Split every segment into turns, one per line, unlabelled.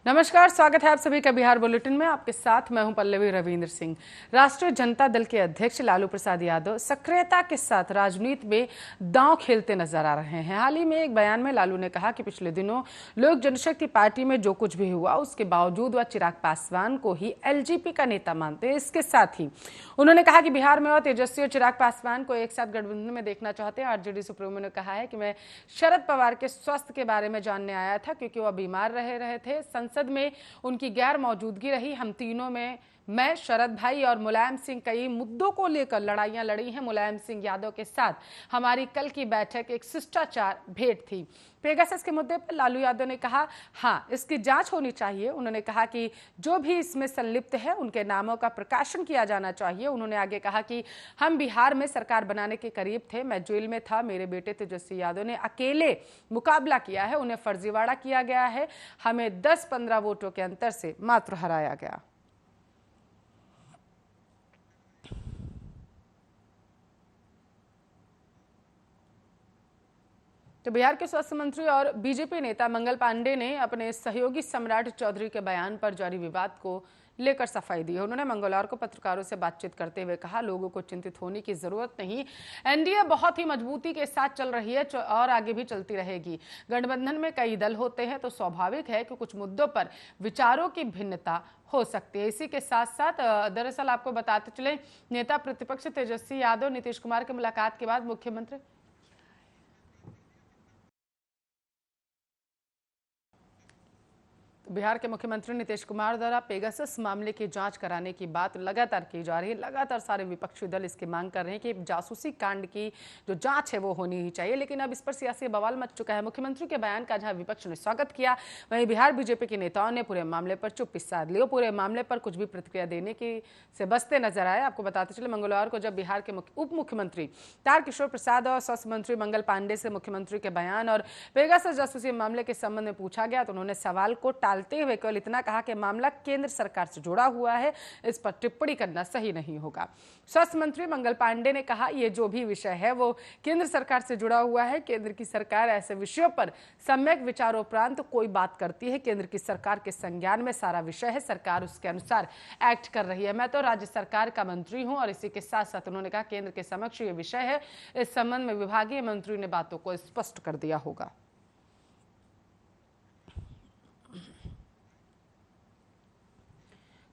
नमस्कार, स्वागत है आप सभी का बिहार बुलेटिन में। आपके साथ मैं हूं पल्लवी रविंद्र सिंह। राष्ट्रीय जनता दल के अध्यक्ष लालू प्रसाद यादव सक्रियता के साथ राजनीति में दांव खेलते नजर आ रहे हैं। हाल ही में एक बयान में लालू ने कहा कि पिछले दिनों लोक जनशक्ति पार्टी में जो कुछ भी हुआ उसके बावजूद वह चिराग पासवान को ही एलजेपी का नेता मानते हैं। इसके साथ ही उन्होंने कहा कि बिहार में और तेजस्वी और चिराग पासवान को एक साथ गठबंधन में देखना चाहते हैं। आरजेडी सुप्रीमो ने कहा है कि मैं शरद पवार के स्वास्थ्य के बारे में जानने आया था क्योंकि वह बीमार रहे थे। संसद में उनकी गैर मौजूदगी रही। हम तीनों में मैं, शरद भाई और मुलायम सिंह कई मुद्दों को लेकर लड़ाइयां लड़ी हैं। मुलायम सिंह यादव के साथ हमारी कल की बैठक एक शिष्टाचार भेंट थी। पेगासस के मुद्दे पर लालू यादव ने कहा, हाँ, इसकी जांच होनी चाहिए। उन्होंने कहा कि जो भी इसमें संलिप्त है उनके नामों का प्रकाशन किया जाना चाहिए। उन्होंने आगे कहा कि हम बिहार में सरकार बनाने के करीब थे, मैं जेल में था, मेरे बेटे तेजस्वी यादव ने अकेले मुकाबला किया है, उन्हें फर्जीवाड़ा किया गया है, हमें 10-15 वोटों के अंतर से मात्र हराया गया। तो बिहार के स्वास्थ्य मंत्री और बीजेपी नेता मंगल पांडे ने अपने सहयोगी सम्राट चौधरी के बयान पर जारी विवाद को लेकर सफाई दी है। उन्होंने मंगलवार को पत्रकारों से बातचीत करते हुए कहा, लोगों को चिंतित होने की जरूरत नहीं, एनडीए बहुत ही मजबूती के साथ चल रही है और आगे भी चलती रहेगी। गठबंधन में कई दल होते हैं तो स्वाभाविक है कि कुछ मुद्दों पर विचारों की भिन्नता हो सकती है। इसी के साथ साथ दरअसल आपको बताते चले, नेता प्रतिपक्ष तेजस्वी यादव नीतीश कुमार की मुलाकात के बाद मुख्यमंत्री बिहार के मुख्यमंत्री नीतीश कुमार द्वारा पेगासस मामले की जांच कराने की बात लगातार की जा रही है। लगातार सारे विपक्षी दल इसकी मांग कर रहे हैं कि जासूसी कांड की जो जांच है वो होनी ही चाहिए, लेकिन अब इस पर सियासी बवाल मच चुका है। मुख्यमंत्री के बयान का जहां विपक्ष ने स्वागत किया, वहीं बिहार बीजेपी के नेताओं ने पूरे मामले पर चुप्पी साध ली। पूरे मामले पर कुछ भी प्रतिक्रिया देने की से बचते नजर आए। आपको बताते चले, मंगलवार को जब बिहार के उप मुख्यमंत्री तारकिशोर प्रसाद और स्वास्थ्य मंत्री मंगल पांडे से मुख्यमंत्री के बयान और पेगासस जासूसी मामले के संबंध में पूछा गया तो उन्होंने सवाल को टालते हुए केवल इतना कहा कि मामला केंद्र सरकार से जुड़ा हुआ है, इस पर टिप्पणी करना सही नहीं होगा। स्वास्थ्य मंत्री मंगल पांडे ने कहा, यह जो भी विषय है वो केंद्र सरकार से जुड़ा हुआ है। केंद्र की सरकार ऐसे विषयों पर सम्यक विचारोपरांत कोई बात करती है। केंद्र की सरकार के संज्ञान में सारा विषय है, सरकार उसके अनुसार एक्ट कर रही है। मैं तो राज्य सरकार का मंत्री हूं। और इसी के साथ साथ उन्होंने कहा, केंद्र के समक्ष ये विषय है, इस संबंध में विभागीय मंत्री ने बातों को स्पष्ट कर दिया होगा।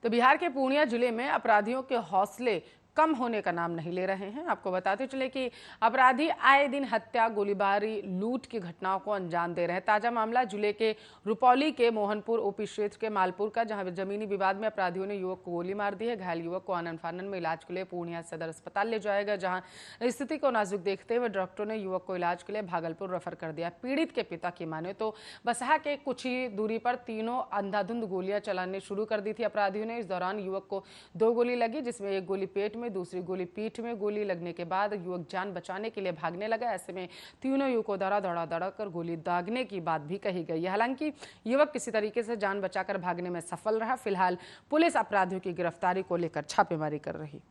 तो बिहार के पूर्णिया जिले में अपराधियों के हौसले कम होने का नाम नहीं ले रहे हैं। आपको बताते चले कि अपराधी आए दिन हत्या, गोलीबारी, लूट की घटनाओं को अंजाम दे रहे हैं। ताजा मामला जिले के रुपौली के मोहनपुर ओपी क्षेत्र के मालपुर का, जहां जमीनी विवाद में अपराधियों ने युवक को गोली मार दी है। घायल युवक को आनन फानन में इलाज के लिए पूर्णिया सदर अस्पताल ले जाया गया, जहां स्थिति को नाजुक देखते हुए डॉक्टरों ने युवक को इलाज के लिए भागलपुर रेफर कर दिया। पीड़ित के पिता की माने तो बसहा के कुछ ही दूरी पर तीनों अंधाधुंध गोलियां चलाने शुरू कर दी थी अपराधियों ने। इस दौरान युवक को 2 गोली लगी, जिसमें एक गोली पेट में, दूसरी गोली पीठ में। गोली लगने के बाद युवक जान बचाने के लिए भागने लगा। ऐसे में तीनों युवकों द्वारा दौड़ा कर गोली दागने की बात भी कही गई है। हालांकि युवक किसी तरीके से जान बचाकर भागने में सफल रहा। फिलहाल पुलिस अपराधियों की गिरफ्तारी को लेकर छापेमारी कर रही।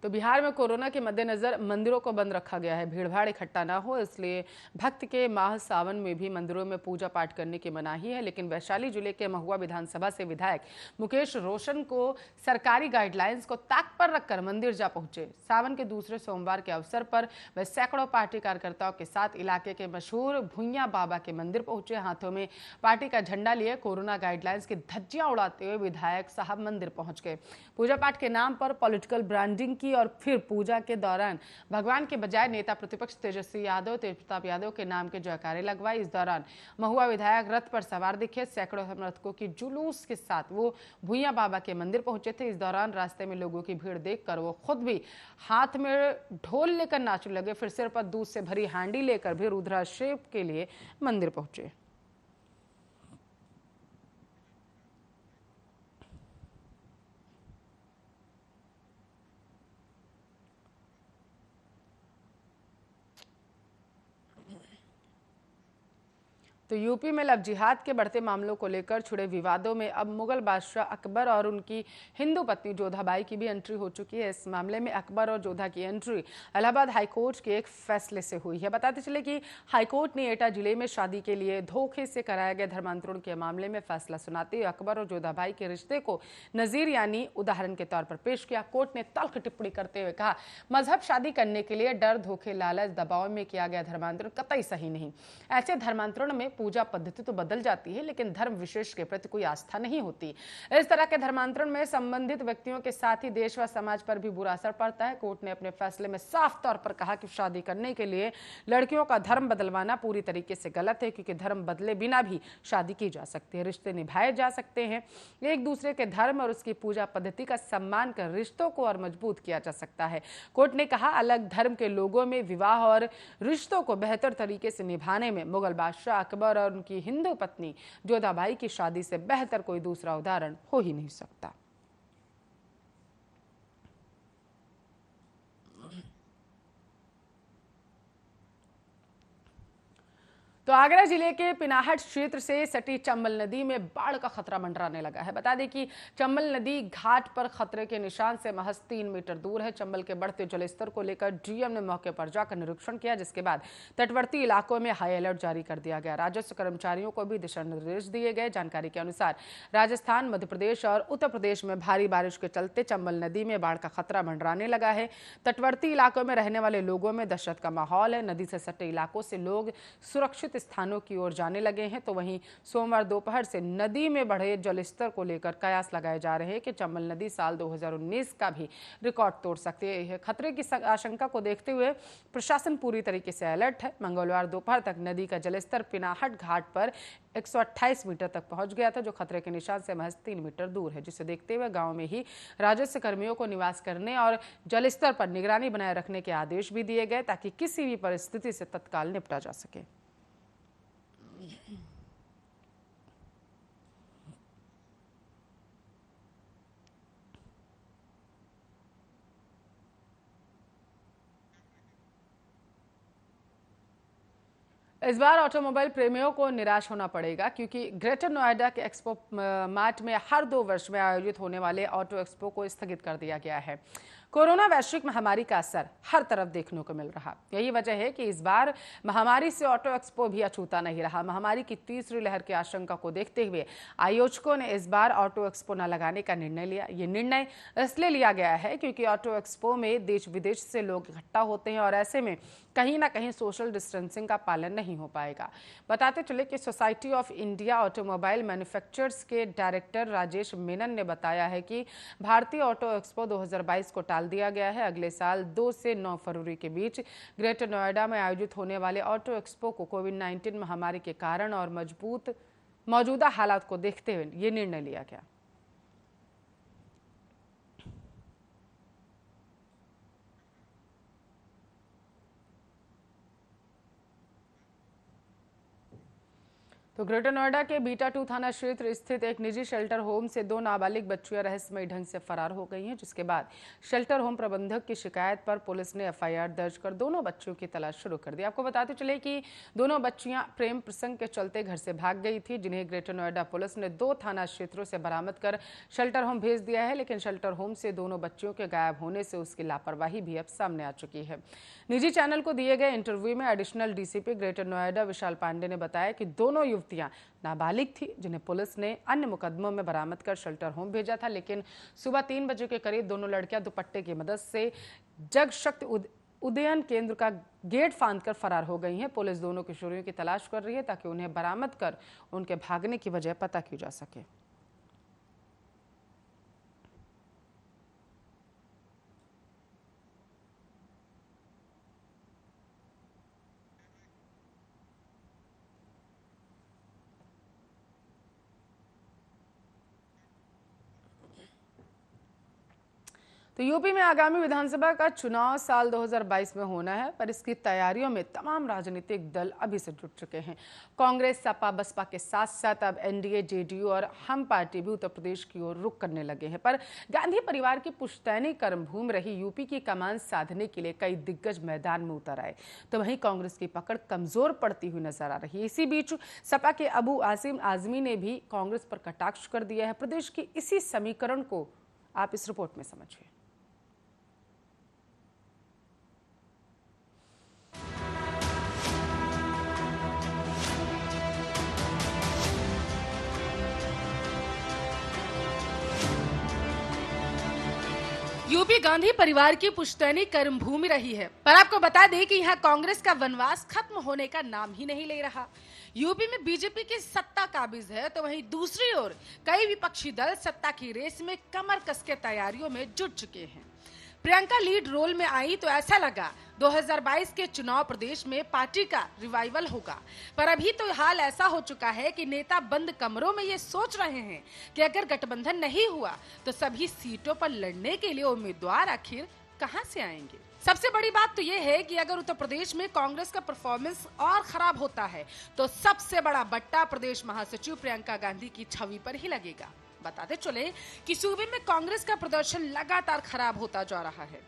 तो बिहार में कोरोना के मद्देनजर मंदिरों को बंद रखा गया है। भीड़भाड़ इकट्ठा ना हो इसलिए भक्त के माह सावन में भी मंदिरों में पूजा पाठ करने की मनाही है। लेकिन वैशाली जिले के महुआ विधानसभा से विधायक मुकेश रोशन को सरकारी गाइडलाइंस को ताक पर रखकर मंदिर जा पहुंचे। सावन के दूसरे सोमवार के अवसर पर वे सैकड़ों पार्टी कार्यकर्ताओं के साथ इलाके के मशहूर भुइयां बाबा के मंदिर पहुंचे। हाथों में पार्टी का झंडा लिए कोरोना गाइडलाइंस की धज्जियां उड़ाते हुए विधायक साहब मंदिर पहुंच गए। पूजा पाठ के नाम पर पॉलिटिकल ब्रांडिंग की और फिर पूजा के दौरान भगवान के बजाय नेता प्रतिपक्ष तेजस्वी यादव, तेज प्रताप यादव के नाम के जयकारे लगवाए। इस दौरान महुआ विधायक रथ पर सवार दिखे। सैकड़ों समर्थकों की जुलूस के साथ वो भुइयां बाबा के मंदिर पहुंचे थे। इस दौरान रास्ते में लोगों की भीड़ देखकर वो खुद भी हाथ में ढोल लेकर नाचने लगे। फिर सिर पर दूध से भरी हांडी लेकर भी रुद्राभिषेक के लिए मंदिर पहुंचे। तो यूपी में लव जिहाद के बढ़ते मामलों को लेकर छिड़े विवादों में अब मुगल बादशाह अकबर और उनकी हिंदू पत्नी जोधाबाई की भी एंट्री हो चुकी है। इस मामले में अकबर और जोधा की एंट्री इलाहाबाद हाईकोर्ट के एक फैसले से हुई है। बताते चले कि हाईकोर्ट ने एटा जिले में शादी के लिए धोखे से कराया गया धर्मांतरण के मामले में फैसला सुनाते हुए अकबर और जोधाबाई के रिश्ते को नजीर यानी उदाहरण के तौर पर पेश किया। कोर्ट ने तल्ख टिप्पणी करते हुए कहा, मजहब शादी करने के लिए डर, धोखे, लालच, दबाव में किया गया धर्मांतरण कतई सही नहीं। ऐसे धर्मांतरण में पूजा पद्धति तो बदल जाती है, लेकिन धर्म विशेष के प्रति कोई आस्था नहीं होती। इस तरह के धर्मांतरण में संबंधित व्यक्तियों के साथ ही देश व समाज पर भी बुरा असर पड़ता है। कोर्ट ने अपने फैसले में साफ तौर पर कहा कि शादी करने के लिए लड़कियों का धर्म बदलवाना पूरी तरीके से गलत है, क्योंकि धर्म बदले बिना भी शादी की जा सकती है, रिश्ते निभाए जा सकते हैं। एक दूसरे के धर्म और उसकी पूजा पद्धति का सम्मान कर रिश्तों को और मजबूत किया जा सकता है। कोर्ट ने कहा, अलग धर्म के लोगों में विवाह और रिश्तों को बेहतर तरीके से निभाने में मुगल बादशाह अकबर और उनकी हिंदू पत्नी जोधाबाई की शादी से बेहतर कोई दूसरा उदाहरण हो ही नहीं सकता। तो आगरा जिले के पिनाहट क्षेत्र से सटी चंबल नदी में बाढ़ का खतरा मंडराने लगा है। बता दें कि चंबल नदी घाट पर खतरे के निशान से महज 3 मीटर दूर है। चंबल के बढ़ते जलस्तर को लेकर डीएम ने मौके पर जाकर निरीक्षण किया, जिसके बाद तटवर्ती इलाकों में हाई अलर्ट जारी कर दिया गया। राजस्व कर्मचारियों को भी दिशा निर्देश दिए गए। जानकारी के अनुसार राजस्थान, मध्य प्रदेश और उत्तर प्रदेश में भारी बारिश के चलते चंबल नदी में बाढ़ का खतरा मंडराने लगा है। तटवर्ती इलाकों में रहने वाले लोगों में दहशत का माहौल है। नदी से सटे इलाकों से लोग सुरक्षित स्थानों की ओर जाने लगे हैं। तो वहीं सोमवार दोपहर से नदी में बढ़े जलस्तर को लेकर कयास लगाए जा रहे हैं कि चंबल नदी साल 2019 का भी रिकॉर्ड तोड़ सकती है। खतरे की आशंका को देखते हुए प्रशासन पूरी तरीके से अलर्ट है। मंगलवार दोपहर तक नदी का जलस्तर पिनाहट घाट पर 128 मीटर तक पहुंच गया था, जो खतरे के निशान से महज 3 मीटर दूर है, जिसे देखते हुए गांव में ही राजस्व कर्मियों को निवास करने और जलस्तर पर निगरानी बनाए रखने के आदेश भी दिए गए, ताकि किसी भी परिस्थिति से तत्काल निपटा जा सके। इस बार ऑटोमोबाइल प्रेमियों को निराश होना पड़ेगा, क्योंकि ग्रेटर नोएडा के एक्सपो मार्ट में हर 2 वर्ष में आयोजित होने वाले ऑटो एक्सपो को स्थगित कर दिया गया है। कोरोना वैश्विक महामारी का असर हर तरफ देखने को मिल रहा। यही वजह है कि इस बार महामारी से ऑटो एक्सपो भी अछूता नहीं रहा। महामारी की तीसरी लहर की आशंका को देखते हुए आयोजकों ने इस बार ऑटो एक्सपो न लगाने का निर्णय लिया। ये निर्णय इसलिए लिया गया है क्योंकि ऑटो एक्सपो में देश विदेश से लोग इकट्ठा होते हैं और ऐसे में कहीं ना कहीं सोशल डिस्टेंसिंग का पालन नहीं हो पाएगा। बताते चले कि society of India automobile manufacturers के डायरेक्टर राजेश मेनन ने बताया है कि भारतीय ऑटो एक्सपो 2022 को टाल दिया गया है। अगले साल 2 से 9 फरवरी के बीच ग्रेटर नोएडा में आयोजित होने वाले ऑटो एक्सपो को कोविड-19 महामारी के कारण और मौजूदा हालात को देखते हुए ये निर्णय लिया गया। तो ग्रेटर नोएडा के बीटा 2 थाना क्षेत्र स्थित एक निजी शेल्टर होम से 2 नाबालिग बच्चियां रहस्यमयी ढंग से फरार हो गई हैं, जिसके बाद शेल्टर होम प्रबंधक की शिकायत पर पुलिस ने एफआईआर दर्ज कर दोनों बच्चियों की तलाश शुरू कर दी। आपको बताते चले कि दोनों बच्चियां प्रेम प्रसंग के चलते घर से भाग गई थी, जिन्हें ग्रेटर नोएडा पुलिस ने 2 थाना क्षेत्रों से बरामद कर शेल्टर होम भेज दिया है। लेकिन शेल्टर होम से दोनों बच्चियों के गायब होने से उसकी लापरवाही भी अब सामने आ चुकी है। निजी चैनल को दिए गए इंटरव्यू में एडिशनल डीसीपी ग्रेटर नोएडा विशाल पांडे ने बताया कि दोनों युवतियां नाबालिग थी, जिन्हें पुलिस ने अन्य मुकदमों में बरामद कर शेल्टर होम भेजा था। लेकिन सुबह 3 बजे के करीब दोनों लड़कियां दुपट्टे की मदद से जग शक्ति उदयन केंद्र का गेट फांदकर फरार हो गई हैं। पुलिस दोनों किशोरियों की तलाश कर रही है, ताकि उन्हें बरामद कर उनके भागने की वजह पता की जा सके। तो यूपी में आगामी विधानसभा का चुनाव साल 2022 में होना है, पर इसकी तैयारियों में तमाम राजनीतिक दल अभी से जुट चुके हैं। कांग्रेस, सपा, बसपा के साथ साथ अब एनडीए, जेडीयू और हम पार्टी भी उत्तर प्रदेश की ओर रुख करने लगे हैं। पर गांधी परिवार की पुश्तैनी कर्मभूमि रही यूपी की कमान साधने के लिए कई दिग्गज मैदान में उतर आए, तो वहीं कांग्रेस की पकड़ कमजोर पड़ती हुई नजर आ रही है। इसी बीच सपा के अबू आसिम आजमी ने भी कांग्रेस पर कटाक्ष कर दिया है। प्रदेश की इसी समीकरण को आप इस रिपोर्ट में समझिए। यूपी गांधी परिवार की पुश्तैनी कर्मभूमि रही है, पर आपको बता दें कि यहाँ कांग्रेस का वनवास खत्म होने का नाम ही नहीं ले रहा। यूपी में बीजेपी की सत्ता काबिज है, तो वहीं दूसरी ओर कई विपक्षी दल सत्ता की रेस में कमर कस के तैयारियों में जुट चुके हैं। प्रियंका लीड रोल में आई तो ऐसा लगा 2022 के चुनाव प्रदेश में पार्टी का रिवाइवल होगा, पर अभी तो हाल ऐसा हो चुका है कि नेता बंद कमरों में ये सोच रहे हैं कि अगर गठबंधन नहीं हुआ तो सभी सीटों पर लड़ने के लिए उम्मीदवार आखिर कहां से आएंगे। सबसे बड़ी बात तो ये है कि अगर उत्तर प्रदेश में कांग्रेस का परफॉर्मेंस और खराब होता है तो सबसे बड़ा बट्टा प्रदेश महासचिव प्रियंका गांधी की छवि पर ही लगेगा। बताते चले कि सूबे में कांग्रेस का प्रदर्शन लगातार खराब होता जा रहा है।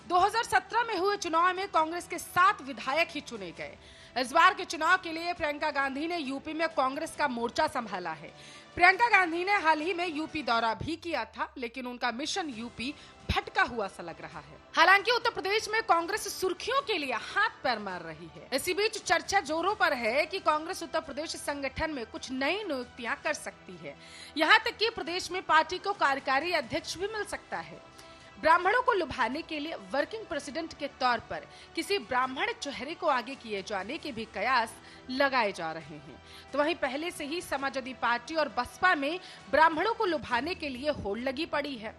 2017 में हुए चुनाव में कांग्रेस के 7 विधायक ही चुने गए। इस बार के चुनाव के लिए प्रियंका गांधी ने यूपी में कांग्रेस का मोर्चा संभाला है। प्रियंका गांधी ने हाल ही में यूपी दौरा भी किया था, लेकिन उनका मिशन यूपी भटका हुआ सा लग रहा है। हालांकि उत्तर प्रदेश में कांग्रेस सुर्खियों के लिए हाथ पैर मार रही है। इसी बीच चर्चा जोरों पर है कि कांग्रेस उत्तर प्रदेश संगठन में कुछ नई नियुक्तियां कर सकती है। यहाँ तक कि प्रदेश में पार्टी को कार्यकारी अध्यक्ष भी मिल सकता है। ब्राह्मणों को लुभाने के लिए वर्किंग प्रेसिडेंट के तौर पर किसी ब्राह्मण चेहरे को आगे किए जाने के भी कयास लगाए जा रहे हैं। तो वहीं पहले से ही समाजवादी पार्टी और बसपा में ब्राह्मणों को लुभाने के लिए होड़ लगी पड़ी है।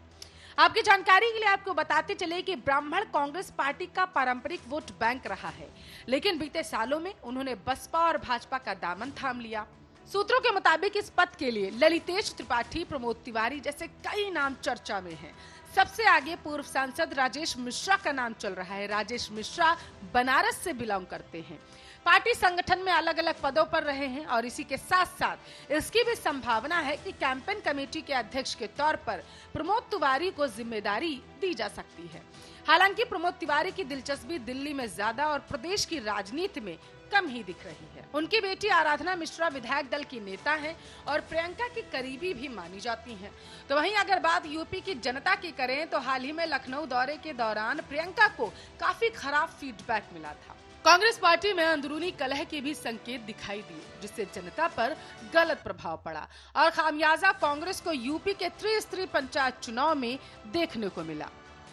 आपकी जानकारी के लिए आपको बताते चले कि ब्राह्मण कांग्रेस पार्टी का पारंपरिक वोट बैंक रहा है, लेकिन बीते सालों में उन्होंने बसपा और भाजपा का दामन थाम लिया। सूत्रों के मुताबिक इस पद के लिए ललितेश त्रिपाठी, प्रमोद तिवारी जैसे कई नाम चर्चा में हैं। सबसे आगे पूर्व सांसद राजेश मिश्रा का नाम चल रहा है। राजेश मिश्रा बनारस से बिलोंग करते हैं। पार्टी संगठन में अलग अलग पदों पर रहे हैं और इसी के साथ साथ इसकी भी संभावना है कि कैंपेन कमेटी के अध्यक्ष के तौर पर प्रमोद तिवारी को जिम्मेदारी दी जा सकती है। हालांकि प्रमोद तिवारी की दिलचस्पी दिल्ली में ज्यादा और प्रदेश की राजनीति में कम ही दिख रही है। उनकी बेटी आराधना मिश्रा विधायक दल की नेता हैं और प्रियंका की करीबी भी मानी जाती हैं। तो वहीं अगर बात यूपी की जनता की करें तो हाल ही में लखनऊ दौरे के दौरान प्रियंका को काफी खराब फीडबैक मिला था। कांग्रेस पार्टी में अंदरूनी कलह के भी संकेत दिखाई दिए, जिससे जनता पर गलत प्रभाव पड़ा और खामियाजा कांग्रेस को यूपी के त्रिस्तरीय पंचायत चुनाव में देखने को मिला।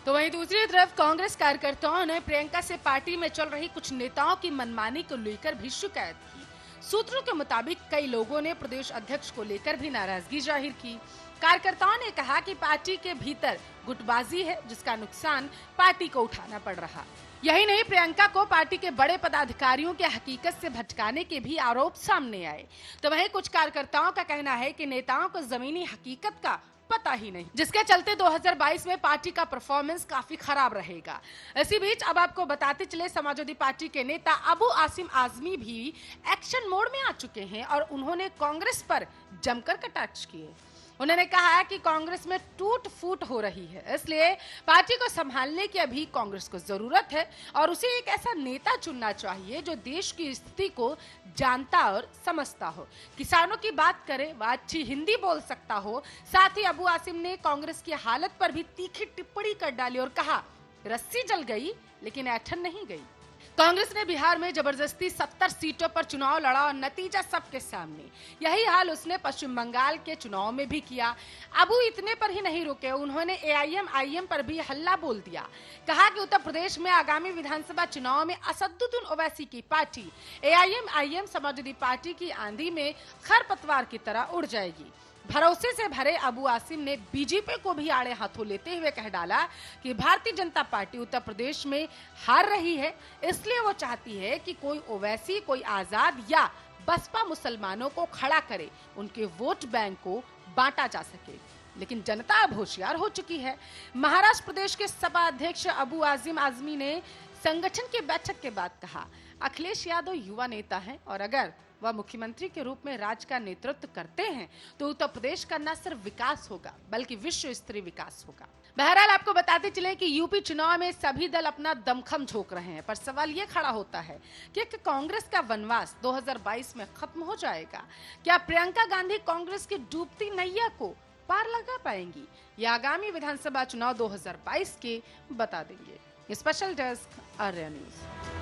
तो वहीं दूसरी तरफ कांग्रेस कार्यकर्ताओं ने प्रियंका से पार्टी में चल रही कुछ नेताओं की मनमानी को लेकर भी शिकायत की। सूत्रों के मुताबिक कई लोगों ने प्रदेश अध्यक्ष को लेकर भी नाराजगी जाहिर की। कार्यकर्ताओं ने कहा कि पार्टी के भीतर गुटबाजी है, जिसका नुकसान पार्टी को उठाना पड़ रहा। यही नहीं, प्रियंका को पार्टी के बड़े पदाधिकारियों के हकीकत से भटकाने के भी आरोप सामने आए। तो वहीं कुछ कार्यकर्ताओं का कहना है कि नेताओं को जमीनी हकीकत का पता ही नहीं, जिसके चलते 2022 में पार्टी का परफॉर्मेंस काफी खराब रहेगा। इसी बीच अब आपको बताते चले समाजवादी पार्टी के नेता अबू आसिम आजमी भी एक्शन मोड में आ चुके हैं और उन्होंने कांग्रेस पर जमकर कटाक्ष किए। उन्होंने कहा है कि कांग्रेस में टूट फूट हो रही है, इसलिए पार्टी को संभालने की अभी कांग्रेस को जरूरत है और उसे एक ऐसा नेता चुनना चाहिए जो देश की स्थिति को जानता और समझता हो। किसानों की बात करें, वह अच्छी हिंदी बोल सकता हो। साथ ही अबू आसिम ने कांग्रेस की हालत पर भी तीखी टिप्पणी कर डाली और कहा, रस्सी जल गई लेकिन ऐठन नहीं गई। कांग्रेस ने बिहार में जबरदस्ती 70 सीटों पर चुनाव लड़ा और नतीजा सबके सामने। यही हाल उसने पश्चिम बंगाल के चुनाव में भी किया। अबू इतने पर ही नहीं रुके, उन्होंने AIM पर भी हल्ला बोल दिया। कहा कि उत्तर प्रदेश में आगामी विधानसभा चुनाव में असदुद्दीन ओवैसी की पार्टी AIM समाजवादी पार्टी की आंधी में खरपतवार की तरह उड़ जाएगी। भरोसे से भरे अबू आसिम ने बीजेपी को भी आड़े हाथों लेते हुए कह डाला कि भारतीय जनता पार्टी उत्तर प्रदेश में हार रही है, इसलिए वो चाहती है कि कोई ओवैसी, कोई आजाद या बसपा मुसलमानों को खड़ा करे, उनके वोट बैंक को बांटा जा सके। लेकिन जनता अब होशियार हो चुकी है। महाराष्ट्र प्रदेश के सपा अध्यक्ष अबू आजिम आजमी ने संगठन की बैठक के बाद कहा, अखिलेश यादव युवा नेता हैं और अगर वह मुख्यमंत्री के रूप में राज्य का नेतृत्व करते हैं तो उत्तर प्रदेश का न सिर्फ विकास होगा बल्कि विश्व स्तरीय विकास होगा। बहरहाल आपको बताते चले कि यूपी चुनाव में सभी दल अपना दमखम झोंक रहे हैं, पर सवाल ये खड़ा होता है कि कांग्रेस का वनवास 2022 में खत्म हो जाएगा? क्या प्रियंका गांधी कांग्रेस की डूबती नैया को पार लगा पाएंगी? यह आगामी विधानसभा चुनाव 2022 के बता देंगे। Special desk Arya news.